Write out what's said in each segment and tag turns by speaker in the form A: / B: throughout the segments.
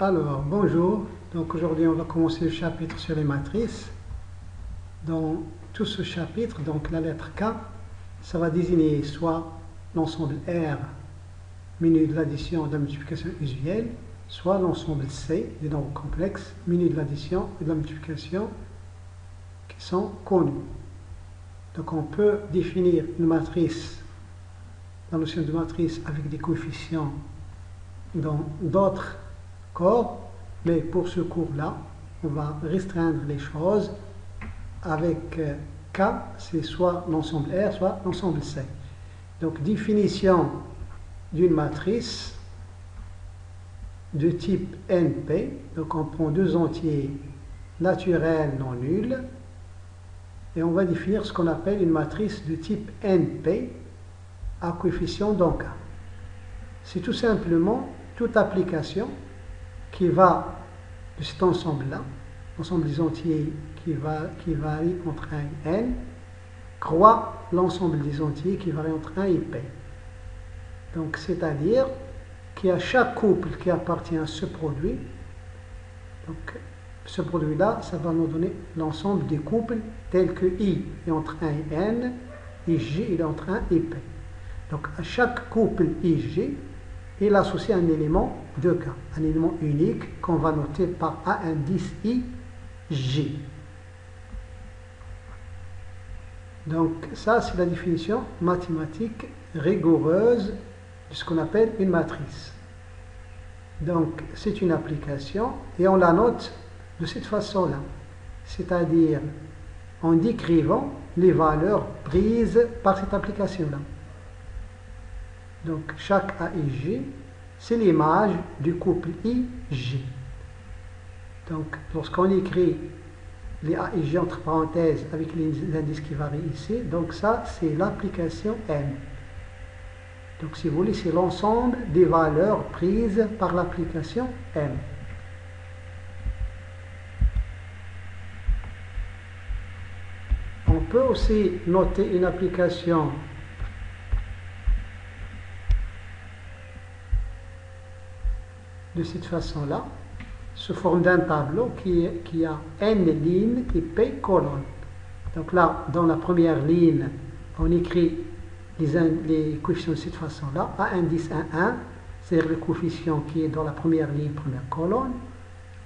A: Alors, bonjour. Donc aujourd'hui, on va commencer le chapitre sur les matrices. Dans tout ce chapitre, donc la lettre K, ça va désigner soit l'ensemble R menu de l'addition et de la multiplication usuelle, soit l'ensemble C des nombres complexes menu de l'addition et de la multiplication qui sont connus. Donc on peut définir une matrice, la notion de matrice avec des coefficients dans d'autres corps, mais pour ce cours-là, on va restreindre les choses avec K, c'est soit l'ensemble R, soit l'ensemble C. Donc définition d'une matrice de type NP, donc on prend deux entiers naturels non nuls, et on va définir ce qu'on appelle une matrice de type NP à coefficient dans K. C'est tout simplement toute application qui va de cet ensemble-là, l'ensemble des entiers qui varie entre 1 et n, croît l'ensemble des entiers qui varie entre 1 et p. Donc, c'est-à-dire qu'à chaque couple qui appartient à ce produit, donc ce produit-là, ça va nous donner l'ensemble des couples tels que I est entre 1 et n, et J est entre 1 et p. Donc, à chaque couple IJ, il associe un élément de K, un élément unique qu'on va noter par A indice IJ. Donc ça, c'est la définition mathématique rigoureuse de ce qu'on appelle une matrice. Donc c'est une application et on la note de cette façon-là, c'est-à-dire en décrivant les valeurs prises par cette application-là. Donc, chaque AIJ, c'est l'image du couple IJ. Donc, lorsqu'on écrit les AIJ entre parenthèses avec les indices qui varient ici, donc ça, c'est l'application M. Donc, si vous voulez, c'est l'ensemble des valeurs prises par l'application M. On peut aussi noter une application de cette façon-là, sous forme d'un tableau qui a n lignes et p colonnes. Donc là, dans la première ligne, on écrit les coefficients de cette façon-là. A indice 1, 1, c'est-à-dire le coefficient qui est dans la première ligne, première colonne.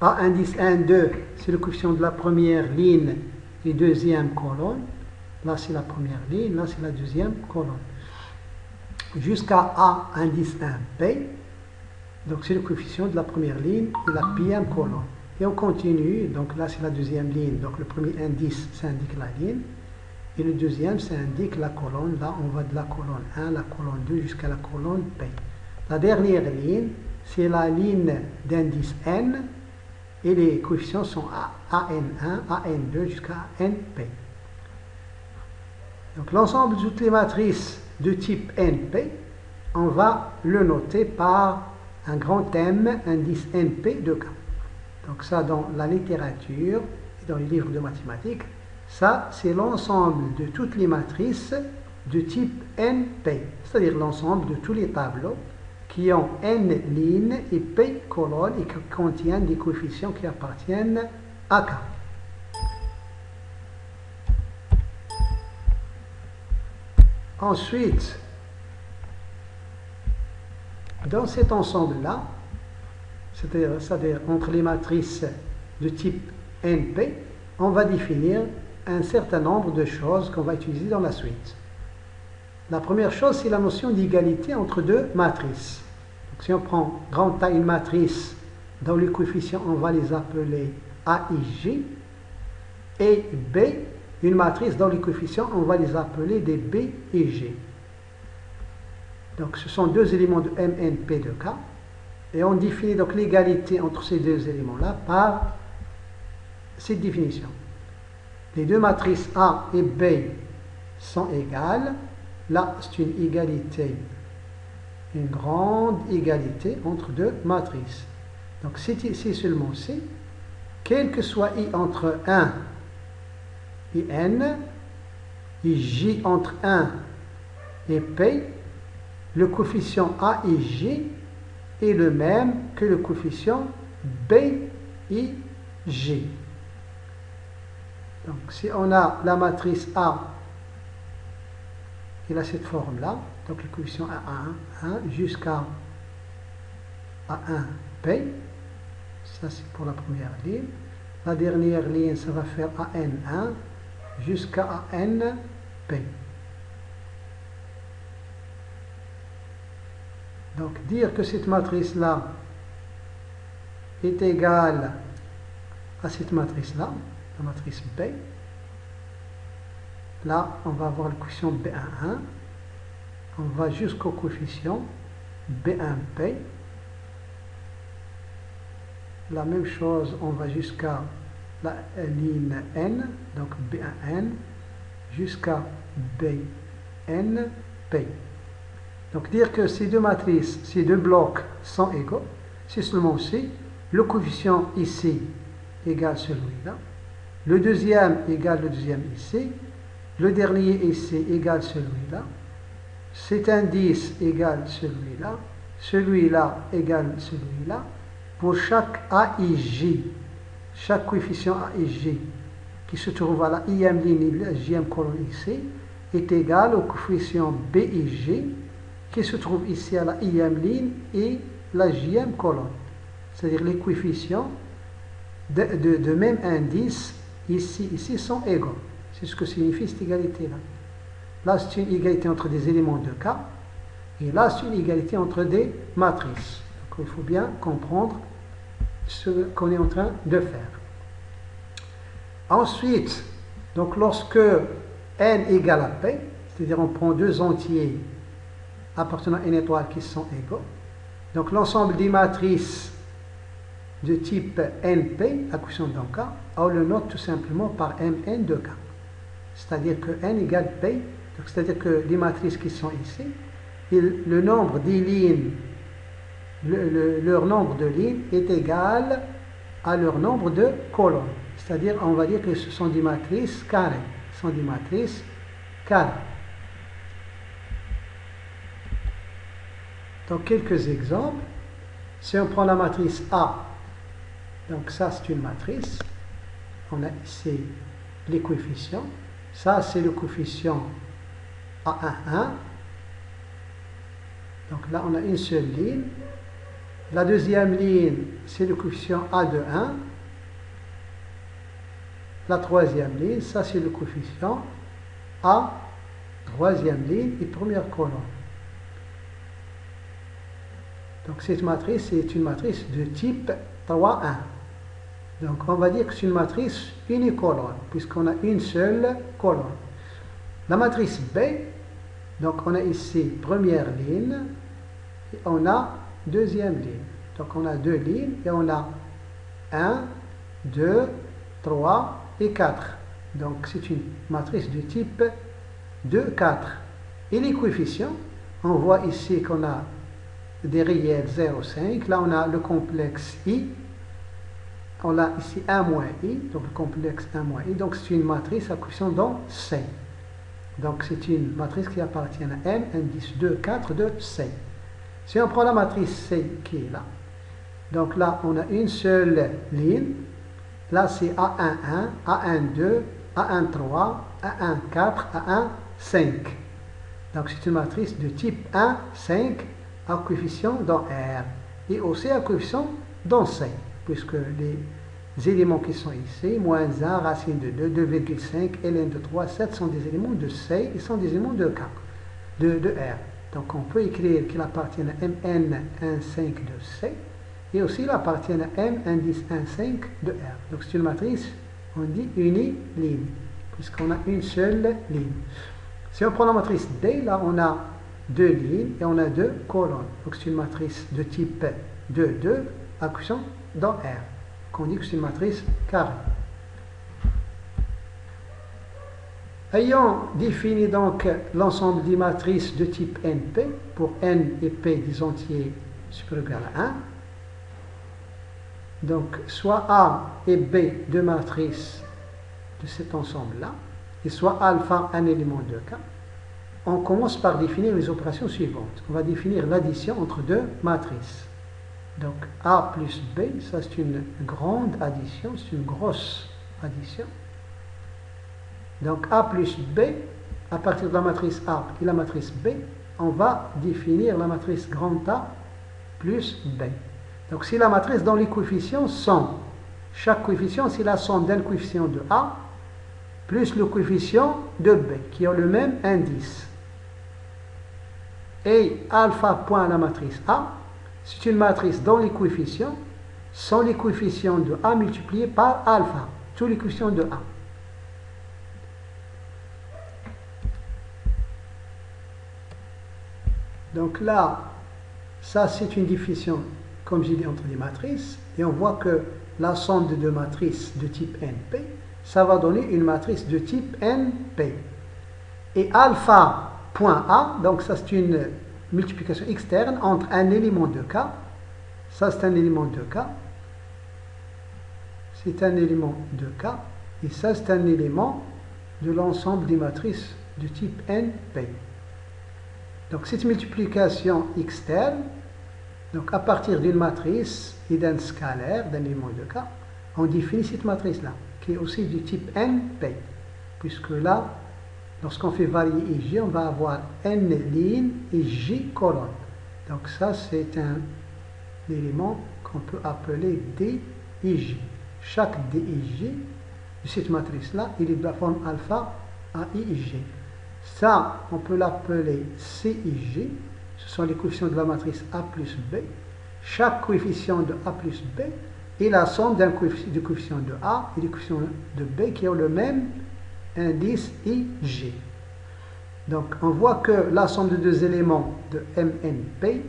A: A indice 1, 2, c'est le coefficient de la première ligne et deuxième colonne. Là, c'est la première ligne, là, c'est la deuxième colonne. Jusqu'à A indice 1, p. Donc c'est le coefficient de la première ligne et la pième colonne. Et on continue, donc là c'est la deuxième ligne, donc le premier indice ça indique la ligne, et le deuxième ça indique la colonne, là on va de la colonne 1, la colonne 2 jusqu'à la colonne P. La dernière ligne, c'est la ligne d'indice N, et les coefficients sont AN1, AN2 jusqu'à ANP. Donc l'ensemble de toutes les matrices de type NP, on va le noter par un grand M, indice NP de K. Donc ça, dans la littérature et dans les livres de mathématiques, ça, c'est l'ensemble de toutes les matrices de type NP, c'est-à-dire l'ensemble de tous les tableaux qui ont N lignes et P colonnes et qui contiennent des coefficients qui appartiennent à K. Ensuite, dans cet ensemble-là, c'est-à-dire entre les matrices de type NP, on va définir un certain nombre de choses qu'on va utiliser dans la suite. La première chose, c'est la notion d'égalité entre deux matrices. Donc, si on prend grand A une matrice dont les coefficients, on va les appeler A et J, et B, une matrice dont les coefficients, on va les appeler des B et G. Donc ce sont deux éléments de MNP de K, et on définit donc l'égalité entre ces deux éléments-là par cette définition. Les deux matrices A et B sont égales. Là, c'est une égalité, une grande égalité entre deux matrices. Donc c'est ici seulement C, quel que soit I entre 1 et N, et J entre 1 et P, le coefficient A et J est le même que le coefficient B, I, G. Donc si on a la matrice A, il a cette forme-là, donc le coefficient A1, 1 jusqu'à A1, P, ça c'est pour la première ligne. La dernière ligne, ça va faire AN1 jusqu'à AN, P. Donc dire que cette matrice-là est égale à cette matrice-là, la matrice B, là on va avoir le coefficient B11, on va jusqu'au coefficient B1P, la même chose, on va jusqu'à la ligne N, donc B1N, jusqu'à BNP. Donc dire que ces deux matrices, ces deux blocs sont égaux, c'est seulement si le coefficient ici égale celui-là, le deuxième égale le deuxième ici, le dernier ici égale celui-là, cet indice égale celui-là, celui-là égale celui-là, pour chaque A et J, chaque coefficient A et J qui se trouve à la ième ligne et la jième colonne ici, est égal au coefficient B et J qui se trouve ici à la ième ligne et la jième colonne. C'est-à-dire les coefficients de même indice ici sont égaux. C'est ce que signifie cette égalité-là. Là, c'est une égalité entre des éléments de K, et là, c'est une égalité entre des matrices. Donc, il faut bien comprendre ce qu'on est en train de faire. Ensuite, donc lorsque n égale à p, c'est-à-dire on prend deux entiers appartenant à une étoile qui sont égaux, donc l'ensemble des matrices de type NP, la coefficient dans K, on le note tout simplement par Mn de K. C'est-à-dire que n égale P, c'est-à-dire que les matrices qui sont ici, le nombre des lignes, leur nombre de lignes est égal à leur nombre de colonnes. C'est-à-dire, on va dire que ce sont des matrices carrées. Ce sont des matrices carrées. Donc, quelques exemples. Si on prend la matrice A, donc ça c'est une matrice. On a ici les coefficients. Ça c'est le coefficient A11. Donc là on a une seule ligne. La deuxième ligne c'est le coefficient A21. La troisième ligne, ça c'est le coefficient A, troisième ligne et première colonne. Donc cette matrice est une matrice de type 3,1. Donc on va dire que c'est une matrice unicolonne, puisqu'on a une seule colonne. La matrice B, donc on a ici première ligne, et on a deuxième ligne. Donc on a deux lignes, et on a 1, 2, 3 et 4. Donc c'est une matrice de type 2, 4. Et les coefficients, on voit ici qu'on a des réels 0,5. Là, on a le complexe I. On a ici 1 moins I, donc le complexe 1 moins I. Donc, c'est une matrice à coefficient dans C. Donc, c'est une matrice qui appartient à M, indice 2, 4 de C. Si on prend la matrice C qui est là, donc là, on a une seule ligne. Là, c'est A11, A12, A13, A14, A15. Donc, c'est une matrice de type 1, 5, à coefficient dans R et aussi à coefficient dans C, puisque les éléments qui sont ici, moins 1, racine de 2, 2,5, ln de 3, 7 sont des éléments de C et sont des éléments de K, de R. Donc on peut écrire qu'il appartient à Mn 1,5 de C et aussi il appartient à M indice 1,5 de R. Donc c'est une matrice, on dit uniligne, puisqu'on a une seule ligne. Si on prend la matrice D, là on a deux lignes et on a deux colonnes. Donc c'est une matrice de type 2, 2 à coefficient dans R. Donc on dit que c'est une matrice carrée. Ayant défini donc l'ensemble des matrices de type NP, pour N et P des entiers supérieurs ou égal à 1, donc soit A et B deux matrices de cet ensemble-là, et soit alpha un élément de K, on commence par définir les opérations suivantes. On va définir l'addition entre deux matrices. Donc A plus B, ça c'est une grande addition, c'est une grosse addition. Donc A plus B, à partir de la matrice A et la matrice B, on va définir la matrice grand A plus B. Donc si la matrice dont les coefficients sont, chaque coefficient c'est la somme d'un coefficient de A plus le coefficient de B, qui ont le même indice. Et alpha point la matrice A, c'est une matrice dont les coefficients sont les coefficients de A multipliés par alpha, tous les coefficients de A. Donc là, ça c'est une définition, comme j'ai dit, entre les matrices, et on voit que la somme de deux matrices de type NP, ça va donner une matrice de type NP. Et alpha point A, donc ça c'est une multiplication externe entre un élément de K, ça c'est un élément de K, c'est un élément de K, et ça c'est un élément de l'ensemble des matrices de type NP. Donc cette multiplication externe, donc à partir d'une matrice et d'un scalaire, d'un élément de K, on définit cette matrice-là, qui est aussi du type NP, puisque là, lorsqu'on fait varier IJ, on va avoir N lignes et J colonnes. Donc ça, c'est un élément qu'on peut appeler DIJ. Chaque DIJ de cette matrice-là, il est de la forme alpha AIJ. Ça, on peut l'appeler CIJ. Ce sont les coefficients de la matrice A plus B. Chaque coefficient de A plus B est la somme du coefficient de A et du coefficient de B qui ont le même indice IJ. Donc, on voit que la somme de deux éléments de MNP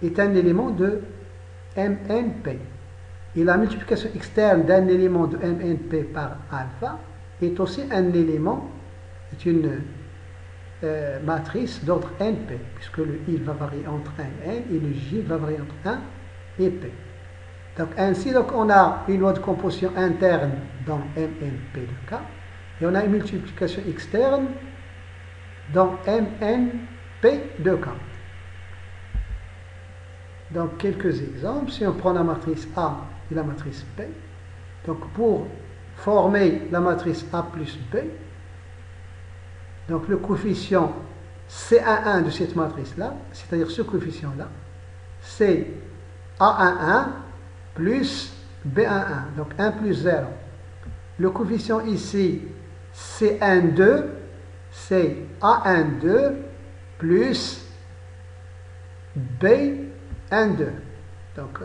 A: est un élément de MNP. Et la multiplication externe d'un élément de MNP par alpha est aussi un élément, est une matrice d'ordre NP, puisque le I va varier entre 1 et N et le J va varier entre 1 et P. Donc, ainsi, on a une loi de composition interne dans MNP de K, et on a une multiplication externe dans MNP de K. Donc, quelques exemples. Si on prend la matrice A et la matrice B, donc pour former la matrice A plus B, donc le coefficient C11 de cette matrice-là, c'est-à-dire ce coefficient-là, c'est A11 plus B11, donc 1 plus 0. Le coefficient ici, C12, c'est A12 plus B12. Donc,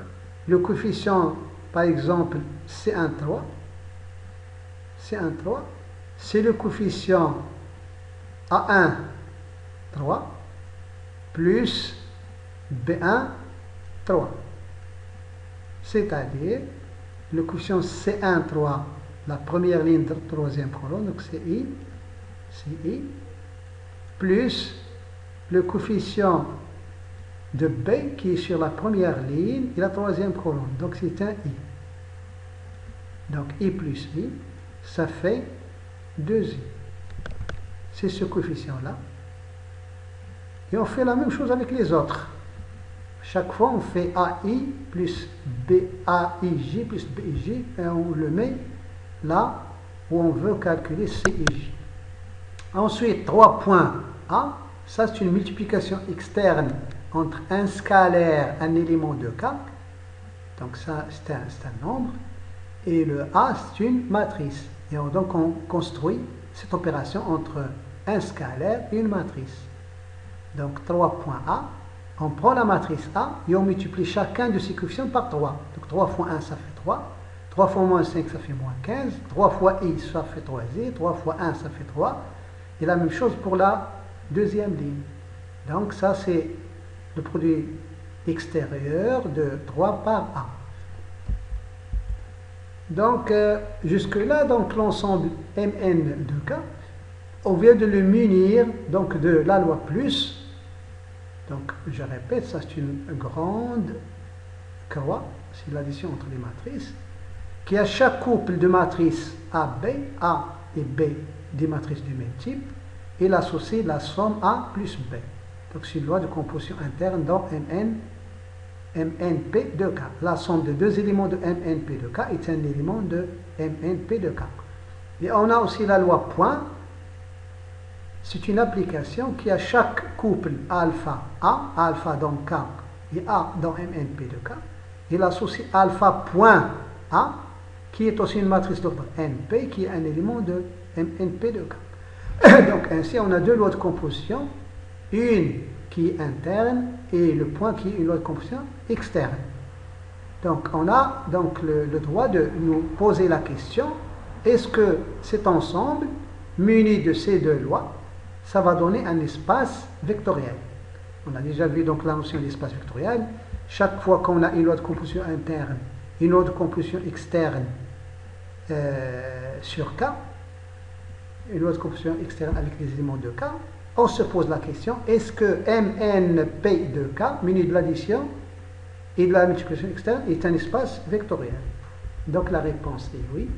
A: le coefficient, par exemple, C13, c'est le coefficient A1, 3, plus B1, 3. C'est-à-dire, le coefficient C1, 3, la première ligne de troisième colonne, donc c'est I, plus le coefficient de B qui est sur la première ligne et la troisième colonne, donc c'est un I. Donc I plus I, ça fait 2I. C'est ce coefficient-là. Et on fait la même chose avec les autres. Chaque fois, on fait AI plus BAIJ plus BIJ et on le met là où on veut calculer CIJ. Ensuite, 3 points A, ça c'est une multiplication externe entre un scalaire, un élément de K. Donc ça, c'est un nombre. Et le A, c'est une matrice. Et donc on construit cette opération entre un scalaire et une matrice. Donc 3 points A, on prend la matrice A et on multiplie chacun de ces coefficients par 3. Donc 3 fois 1, ça fait 3. 3 fois moins 5, ça fait moins 15. 3 fois I, ça fait 3I. 3 fois 1, ça fait 3. Et la même chose pour la deuxième ligne. Donc ça, c'est le produit extérieur de 3 par A. Donc, jusque-là, donc l'ensemble Mn de K, on vient de le munir donc, de la loi plus. Donc, je répète, ça c'est une grande croix, c'est l'addition entre les matrices, qui a chaque couple de matrices AB, A et B, des matrices du même type, et l'associer la somme A plus B. Donc, c'est une loi de composition interne dans Mn MNP de K. La somme de deux éléments de MNP de K est un élément de MNP de K. Et on a aussi la loi point. C'est une application qui a chaque couple alpha A, alpha dans K et A dans MNP de K. Il associe alpha point A, qui est aussi une matrice d'ordre NP, qui est un élément de MNP de K. Donc ainsi, on a deux lois de composition, une qui est interne et le point qui est une loi de composition externe. Donc on a donc le droit de nous poser la question, est-ce que cet ensemble, muni de ces deux lois, ça va donner un espace vectoriel? On a déjà vu donc la notion d'espace vectoriel. Chaque fois qu'on a une loi de composition interne, une loi de composition externe sur K, une loi de composition externe avec les éléments de K, on se pose la question, est-ce que MNP de K, muni de l'addition et de la multiplication externe, est un espace vectoriel? Donc la réponse est oui.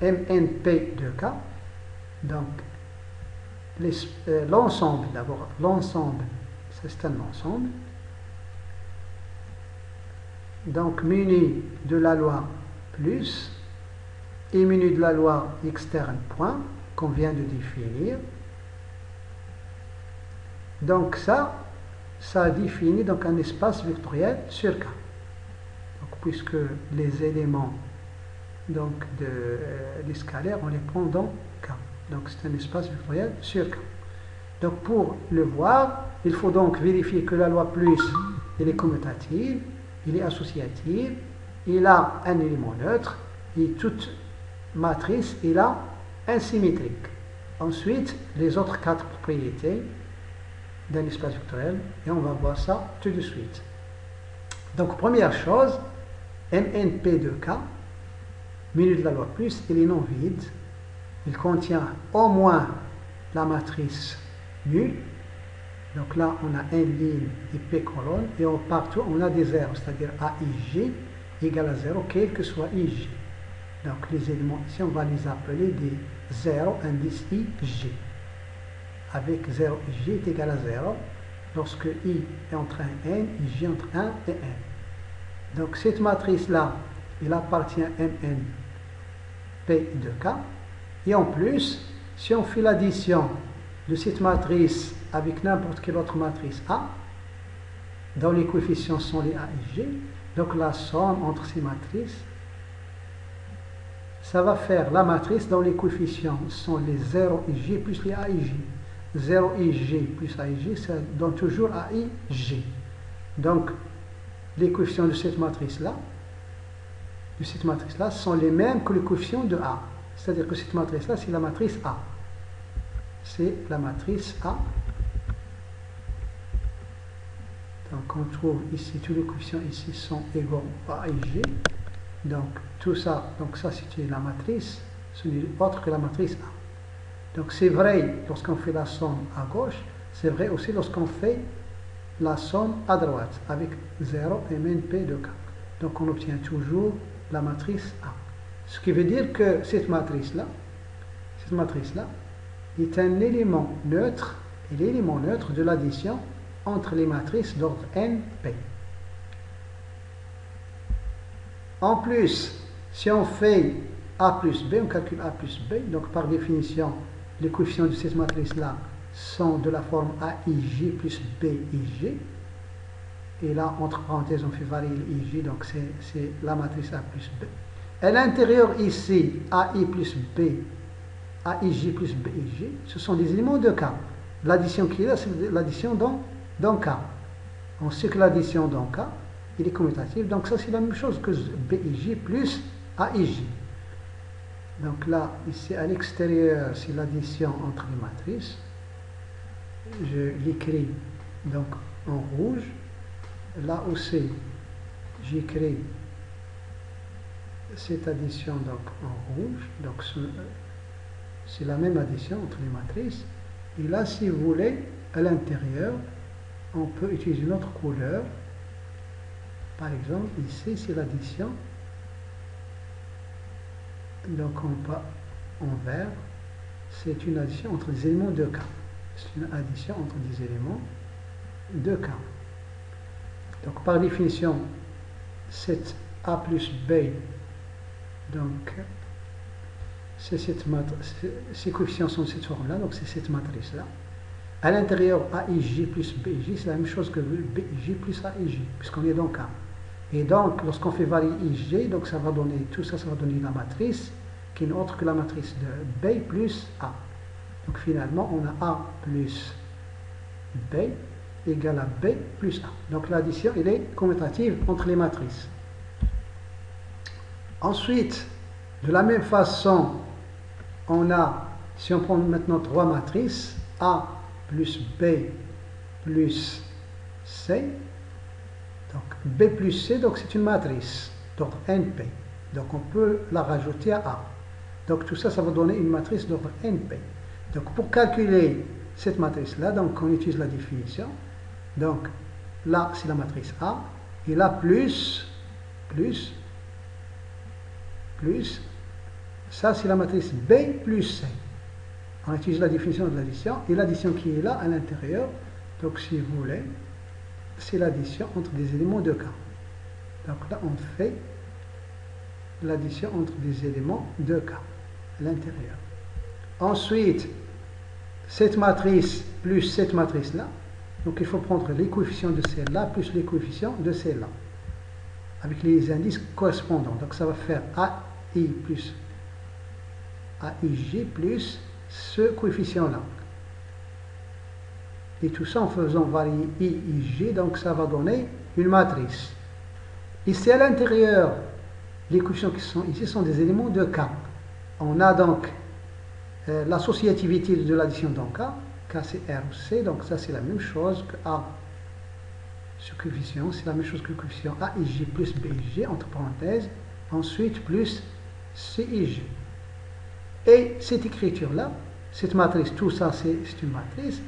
A: MNP de K, donc l'ensemble, d'abord, l'ensemble, c'est un ensemble, donc muni de la loi plus et muni de la loi externe point qu'on vient de définir. Donc ça définit donc un espace vectoriel sur K. Donc, puisque les éléments donc des scalaires, on les prend dans K. Donc c'est un espace vectoriel sur K. Donc pour le voir, il faut donc vérifier que la loi plus, elle est commutative, elle est associative, il a un élément neutre, et toute matrice est là insymétrique. Ensuite, les autres quatre propriétés d'un espace vectoriel, et on va voir ça tout de suite. Donc première chose, MNP de K, muni de la loi plus, il est non vide, il contient au moins la matrice nulle. Donc là, on a N ligne et P colonne, et partout, on a des zéros, c'est-à-dire AIJ égale à 0, quel que soit IJ. Donc les éléments ici, on va les appeler des zéros indice IJ. Avec 0, IJ est égal à 0, lorsque I est entre 1 et N, IJ entre 1 et N. Donc cette matrice-là, elle appartient à MN P de K. Et en plus, si on fait l'addition de cette matrice avec n'importe quelle autre matrice A, dont les coefficients sont les A et G, donc la somme entre ces matrices, ça va faire la matrice dont les coefficients sont les 0 et J plus les A et J. 0 et J plus A et J, ça donne toujours A et J. Donc, les coefficients de cette matrice-là, sont les mêmes que les coefficients de A. C'est-à-dire que cette matrice-là, c'est la matrice A. C'est la matrice A. Donc on trouve ici, tous les coefficients ici sont égaux à A et J. Donc tout ça, donc ça c'est la matrice, ce n'est autre que la matrice A. Donc c'est vrai lorsqu'on fait la somme à gauche, c'est vrai aussi lorsqu'on fait la somme à droite, avec 0 et MNP de K. Donc on obtient toujours la matrice A. Ce qui veut dire que cette matrice-là est un élément neutre, et l'élément neutre de l'addition entre les matrices d'ordre NP. En plus, si on fait A plus B, on calcule A plus B, donc par définition, les coefficients de cette matrice-là sont de la forme AIJ plus BIJ. Et là, entre parenthèses, on fait varier l'IJ, donc c'est la matrice A plus B. À l'intérieur ici, AI plus B, AIJ plus BIJ, ce sont des éléments de K. L'addition qui est là, c'est l'addition dans K. On sait que l'addition dans K, il est commutatif, donc ça c'est la même chose que BIJ plus AIJ. Donc là, ici à l'extérieur, c'est l'addition entre les matrices. Je l'écris donc en rouge. Là aussi, j'écris cette addition donc en rouge. Donc c'est la même addition entre les matrices. Et là, si vous voulez, à l'intérieur, on peut utiliser une autre couleur. Par exemple, ici, c'est l'addition. Donc en vert, c'est une addition entre des éléments de K. C'est une addition entre des éléments de K. Donc par définition, c'est A plus B, donc ces coefficients sont de cette forme-là, donc c'est cette matrice-là. À l'intérieur, AIJ plus BIJ, c'est la même chose que BIJ plus AIJ, puisqu'on est dans A. Et donc, lorsqu'on fait varier IJ, donc ça va donner, tout ça, ça va donner la matrice, qui n'est autre que la matrice de B plus A. Donc finalement, on a A plus B égale à B plus A. Donc l'addition, elle est commutative entre les matrices. Ensuite, de la même façon, on a, si on prend maintenant trois matrices, A plus B plus C, donc B plus C, donc c'est une matrice d'ordre NP. Donc on peut la rajouter à A. Donc tout ça, ça va donner une matrice d'ordre NP. Donc pour calculer cette matrice-là, donc on utilise la définition. Donc là, c'est la matrice A, et là, plus, ça c'est la matrice B plus C. On utilise la définition de l'addition, et l'addition qui est là à l'intérieur, donc si vous voulez, c'est l'addition entre des éléments de K. Donc là, on fait l'addition entre des éléments de K à l'intérieur. Ensuite, cette matrice plus cette matrice-là, donc il faut prendre les coefficients de celle-là plus les coefficients de celle-là, avec les indices correspondants. Donc ça va faire AI plus AIJ plus ce coefficient-là. Et tout ça en faisant varier I et J, donc ça va donner une matrice. Ici à l'intérieur, les coefficients qui sont ici sont des éléments de K. On a donc l'associativité de l'addition dans K. K c'est R ou C, donc ça c'est la même chose que A. Ce coefficient, c'est la même chose que le coefficient A et J plus B et J, entre parenthèses. Ensuite, plus C et J. Et cette écriture-là, cette matrice, tout ça c'est une matrice.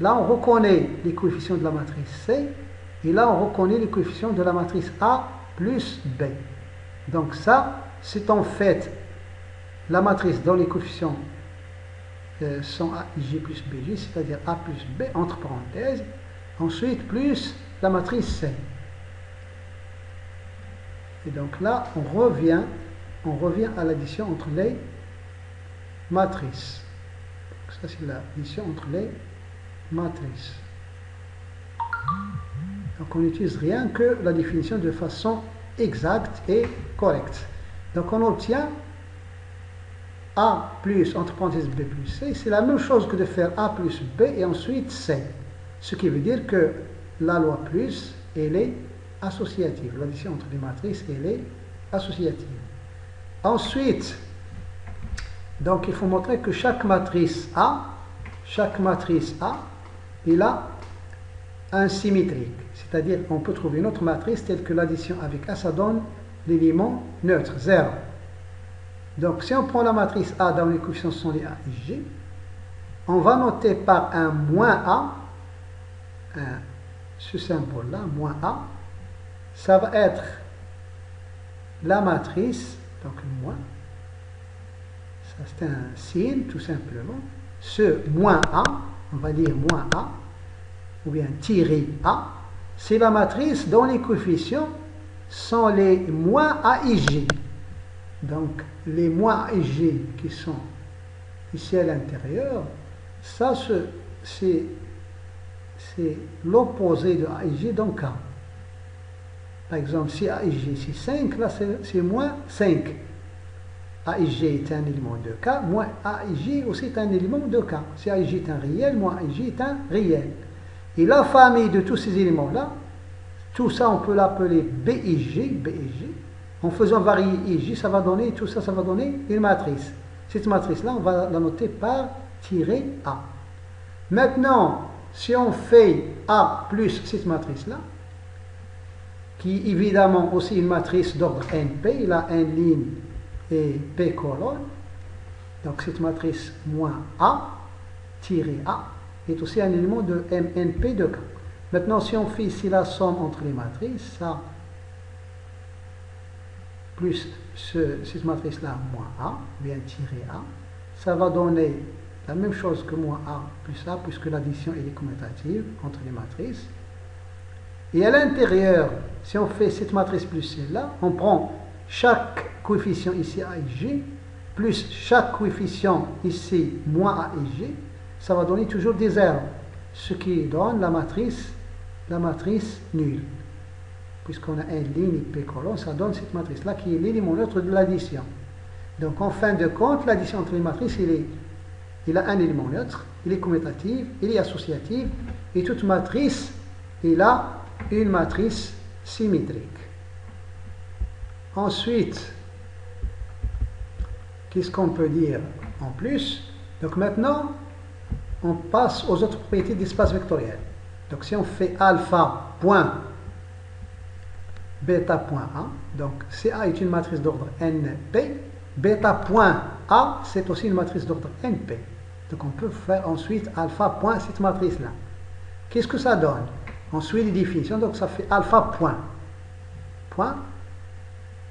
A: Là, on reconnaît les coefficients de la matrice C, et là, on reconnaît les coefficients de la matrice A plus B. Donc ça, c'est en fait la matrice dont les coefficients sont AIJ plus BJ, c'est-à-dire A plus B, entre parenthèses, ensuite plus la matrice C. Et donc là, on revient à l'addition entre les matrices. Donc ça, c'est l'addition entre les matrice. Donc on n'utilise rien que la définition de façon exacte et correcte. Donc on obtient A plus, entre parenthèses, B plus C. C'est la même chose que de faire A plus B et ensuite C. Ce qui veut dire que la loi plus, elle est associative. L'addition entre les matrices, elle est associative. Ensuite, donc il faut montrer que chaque matrice A, il a un symétrique, c'est-à-dire qu'on peut trouver une autre matrice telle que l'addition avec A, ça donne l'élément neutre, 0. Donc si on prend la matrice A dont les coefficients sont les A et J, on va noter par un moins A, ce symbole-là, moins A, ça va être la matrice, donc le moins, ça c'est un signe tout simplement, ce moins A, on va dire moins A, ou bien tiré A, c'est la matrice dont les coefficients sont les moins A et J. Donc, les moins A et J qui sont ici à l'intérieur, ça c'est l'opposé de A et J dans K. Par exemple, si A et J c'est 5, là c'est moins 5. A et J est un élément de K, moins A et J aussi est un élément de K. Si A et J est un réel, moins A et J est un réel. Et la famille de tous ces éléments-là, tout ça on peut l'appeler B et J. En faisant varier I et J, ça va donner, tout ça, ça va donner une matrice. Cette matrice-là, on va la noter par -A. Maintenant, si on fait A plus cette matrice-là, qui est évidemment aussi une matrice d'ordre NP, il a N ligne et P colonne, donc cette matrice moins A, -A, est aussi un élément de MNP de K. Maintenant, si on fait ici la somme entre les matrices, ça, plus cette matrice-là, moins A, bien -A, ça va donner la même chose que moins A plus A, puisque l'addition est commutative entre les matrices. Et à l'intérieur, si on fait cette matrice plus celle-là, on prend chaque coefficient ici A et J, plus chaque coefficient ici moins A et J, ça va donner toujours des zéros, ce qui donne la matrice nulle. Puisqu'on a un ligne P colonne, ça donne cette matrice-là qui est l'élément neutre de l'addition. Donc en fin de compte, l'addition entre les matrices, il a un élément neutre, il est commutatif, il est associatif, et toute matrice, il a une matrice symétrique. Ensuite, qu'est-ce qu'on peut dire en plus? Donc maintenant, on passe aux autres propriétés d'espace vectoriel. Donc si on fait alpha point bêta point A, donc CA est une matrice d'ordre NP, bêta point A, c'est aussi une matrice d'ordre NP. Donc on peut faire ensuite alpha point cette matrice-là. Qu'est-ce que ça donne? Ensuite les définitions, donc ça fait alpha point. Point.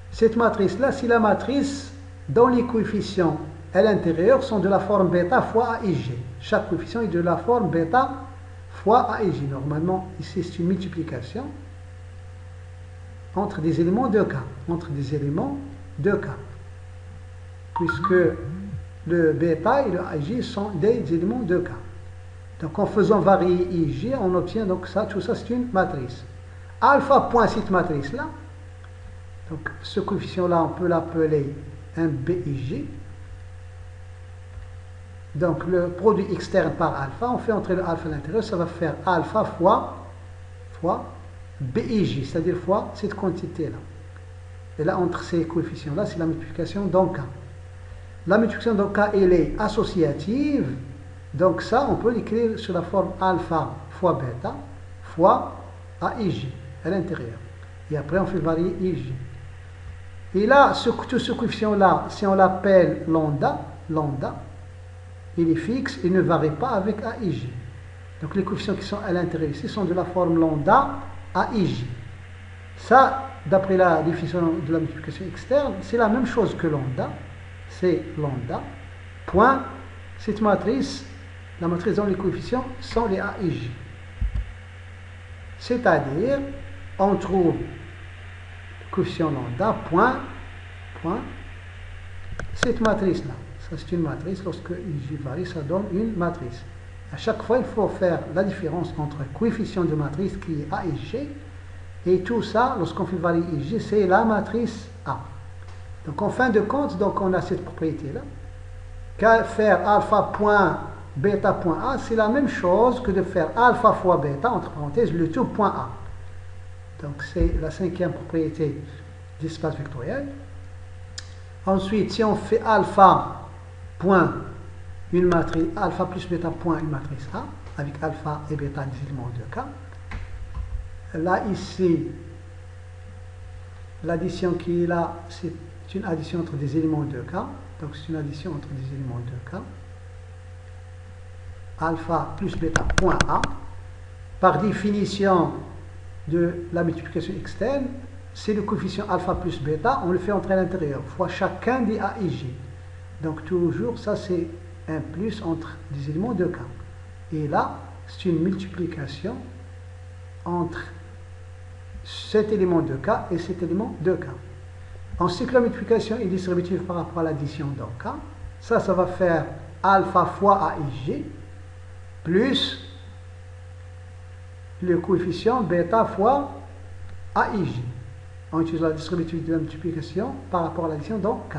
A: Cette matrice-là, c'est la matrice dont les coefficients à l'intérieur sont de la forme bêta fois A et G. Chaque coefficient est de la forme bêta fois A et G. Normalement, ici c'est une multiplication entre des éléments de K. Entre des éléments de K. Puisque le bêta et le A et G sont des éléments de K. Donc en faisant varier I et J, on obtient donc ça, tout ça c'est une matrice. Alpha point cette matrice-là, donc ce coefficient-là, on peut l'appeler un B et J. Donc le produit externe par alpha, on fait entrer le alpha à l'intérieur, ça va faire alpha fois B et J, c'est-à-dire fois cette quantité-là. Et là, entre ces coefficients-là, c'est la multiplication dans K. La multiplication dans K, elle est associative. Donc ça, on peut l'écrire sur la forme alpha fois bêta fois A et J à l'intérieur. Et après, on fait varier I et J. Et là, tout ce coefficient-là, si on l'appelle lambda, il est fixe, il ne varie pas avec A et J. Donc les coefficients qui sont à l'intérieur ici sont de la forme lambda A et J. Ça, d'après la définition de la multiplication externe, c'est la même chose que lambda. C'est lambda, point, cette matrice, la matrice dont les coefficients sont les A et J. C'est-à-dire, on trouve le coefficient lambda, point, cette matrice-là. Ça, c'est une matrice. Lorsque J varie, ça donne une matrice. À chaque fois, il faut faire la différence entre coefficient de matrice qui est A et G. Et tout ça, lorsqu'on fait varier J, c'est la matrice A. Donc, en fin de compte, donc, on a cette propriété-là. Qu'à faire alpha point bêta point A, c'est la même chose que de faire alpha fois bêta, entre parenthèses, le tout point A. Donc, c'est la cinquième propriété d'espace vectoriel. Ensuite, si on fait alpha point une matrice, alpha plus bêta point une matrice A, avec alpha et bêta des éléments de K. Là, ici, l'addition qui est là, c'est une addition entre des éléments de K. Donc, c'est une addition entre des éléments de K. Alpha plus bêta point A. Par définition de la multiplication externe, c'est le coefficient alpha plus bêta, on le fait entrer à l'intérieur, fois chacun des A et J. Donc, toujours, ça, c'est un plus entre des éléments de K. Et là, c'est une multiplication entre cet élément de K et cet élément de K. Ensuite, la multiplication est distributive par rapport à l'addition dans K. Ça va faire alpha fois A et J, plus le coefficient bêta fois A et J. On utilise la distributivité de la multiplication par rapport à l'addition dans K.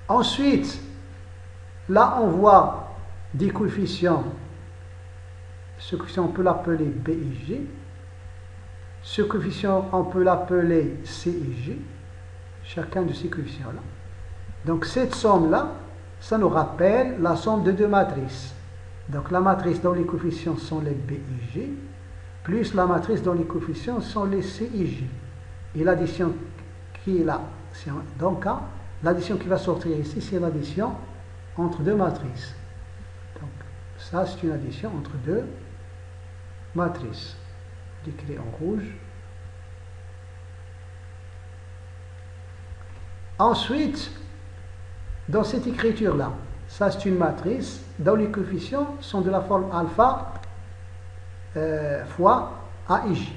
A: Ensuite, là, on voit des coefficients. Ce coefficient, on peut l'appeler B et J. Ce coefficient, on peut l'appeler C et J. Chacun de ces coefficients-là. Donc, cette somme-là, ça nous rappelle la somme de deux matrices. Donc, la matrice dont les coefficients sont les B et J, plus la matrice dont les coefficients sont les C et J. Et l'addition qui est là, donc l'addition qui va sortir ici, c'est l'addition entre deux matrices. Donc, ça, c'est une addition entre deux matrices. Écrit en rouge. Ensuite, dans cette écriture-là, ça, c'est une matrice dont les coefficients sont de la forme alpha fois A et J.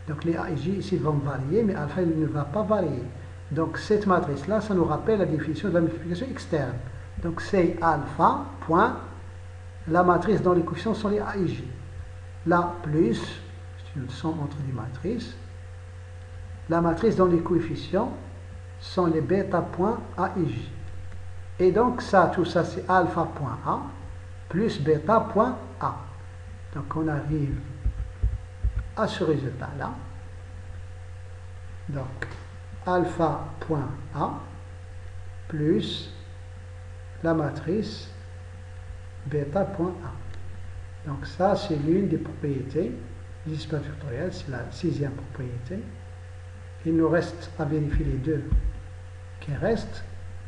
A: Donc les A et J ici vont varier, mais alpha il ne va pas varier. Donc cette matrice-là, ça nous rappelle la définition de la multiplication externe. Donc c'est alpha, point, la matrice dont les coefficients sont les A et J. Là, plus, c'est une somme entre des matrices. La matrice dont les coefficients sont les bêta points A et J. Et donc ça, tout ça, c'est alpha point A plus bêta point A. Donc on arrive à ce résultat-là. Donc alpha point A plus la matrice bêta point A. Donc ça, c'est l'une des propriétés du dispositif factoriel, c'est la 6e propriété. Il nous reste à vérifier les deux qui restent.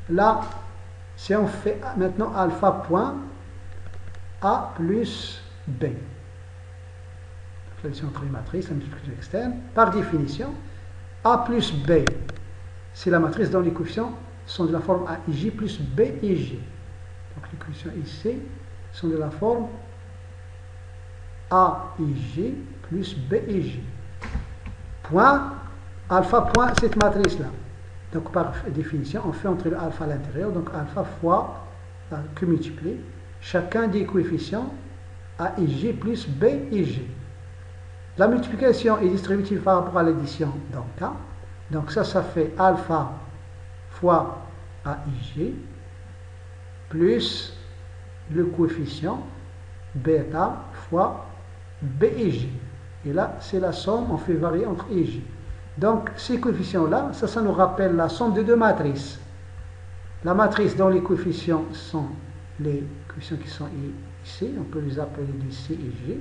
A: Là, si on fait maintenant alpha point A plus B, l'addition entre les matrices, la multiplication externe, par définition, A plus B, c'est la matrice dont les coefficients sont de la forme A et J plus B et J. Donc les coefficients ici sont de la forme A et J plus B et J. Point, alpha point cette matrice-là. Donc par définition, on fait entrer le alpha à l'intérieur, donc alpha fois que multiplier chacun des coefficients A et J plus B et J. La multiplication est distributive par rapport à l'addition donc A. Donc ça fait alpha fois A et J plus le coefficient bêta fois B et J. Et là, c'est la somme, on fait varier entre I et J. Donc, ces coefficients-là, ça nous rappelle la somme de deux matrices. La matrice dont les coefficients sont les coefficients qui sont ici, on peut les appeler du C et J,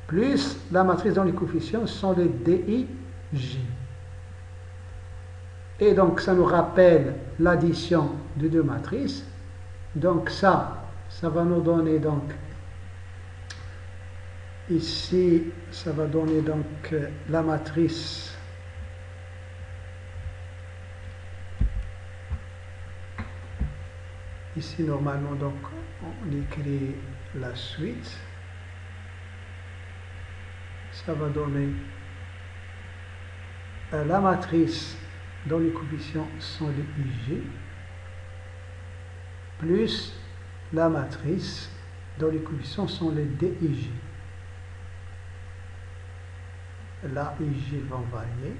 A: plus la matrice dont les coefficients sont les D et J. Et donc, ça nous rappelle l'addition de deux matrices. Donc, ça va nous donner donc ici, ça va donner donc la matrice ici normalement donc on écrit la suite, ça va donner la matrice dont les coefficients sont les IJ plus la matrice dont les coefficients sont les DIJ. Là, IJ vont varier.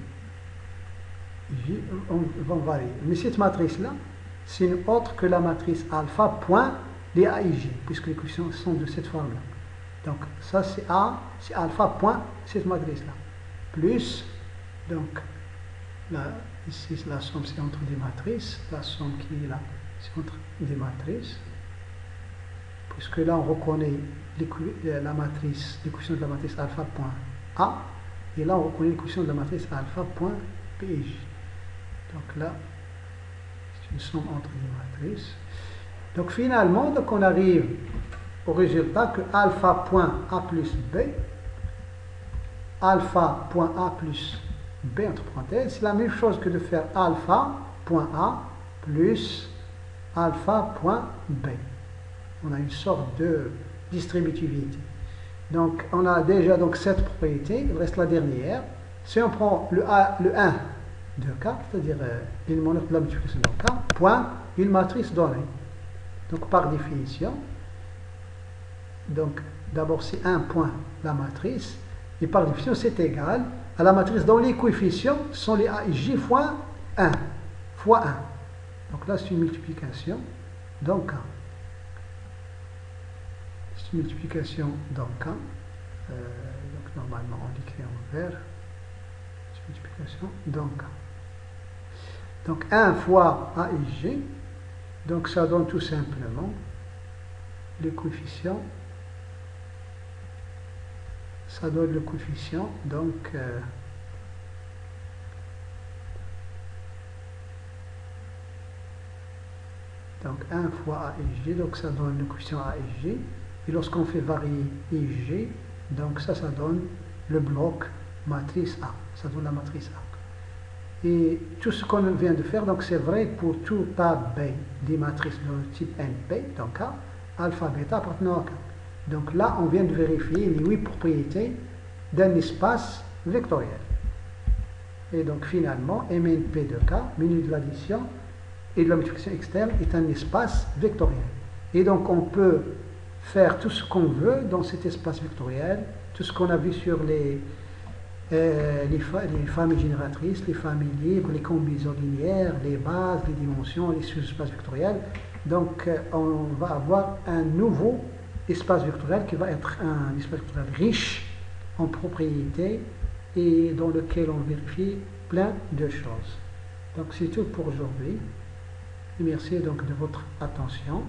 A: IJ vont varier. Mais cette matrice-là, c'est une autre que la matrice alpha point les AIJ, puisque les coefficients sont de cette forme-là. Donc, ça, c'est A, c'est alpha point cette matrice-là. Plus, donc, là, ici, la somme, c'est entre des matrices. La somme qui est là, c'est entre des matrices. Puisque là, on reconnaît la matrice, les coefficients de la matrice alpha point A. Et là, on reconnaît les coefficients de la matrice alpha point PJ. Donc là, c'est une somme entre des matrices. Donc finalement, donc on arrive au résultat que alpha point A plus B, alpha point A plus B entre parenthèses, c'est la même chose que de faire alpha point A plus alpha point B. On a une sorte de distributivité. Donc, on a déjà donc cette propriété, il reste la dernière. Si on prend le 1 de K, c'est-à-dire l'élément de la multiplication de K, point, une matrice donnée. Donc, par définition, donc d'abord c'est 1 point la matrice, et par définition c'est égal à la matrice dont les coefficients sont les A et J fois 1. Fois 1. Donc là c'est une multiplication, donc c'est une multiplication donc donc normalement on l'écrit en vert, c'est une multiplication donc 1 fois A et J, donc ça donne tout simplement le coefficient, ça donne le coefficient donc donc 1 fois A et J, donc ça donne le coefficient A et J. Et lorsqu'on fait varier IJ, donc ça donne le bloc matrice A. Ça donne la matrice A. Et tout ce qu'on vient de faire, donc c'est vrai pour tout A, B, des matrices de type NP, donc A, alpha, bêta appartenant à K. Donc là, on vient de vérifier les 8 propriétés d'un espace vectoriel. Et donc finalement, MNP de K, menu de l'addition et de la multiplication externe, est un espace vectoriel. Et donc on peut faire tout ce qu'on veut dans cet espace vectoriel, tout ce qu'on a vu sur les familles génératrices, les familles libres, les combinaisons linéaires, les bases, les dimensions, les sous-espaces vectoriels. Donc on va avoir un nouveau espace vectoriel qui va être un espace vectoriel riche en propriétés et dans lequel on vérifie plein de choses. Donc c'est tout pour aujourd'hui. Merci donc de votre attention.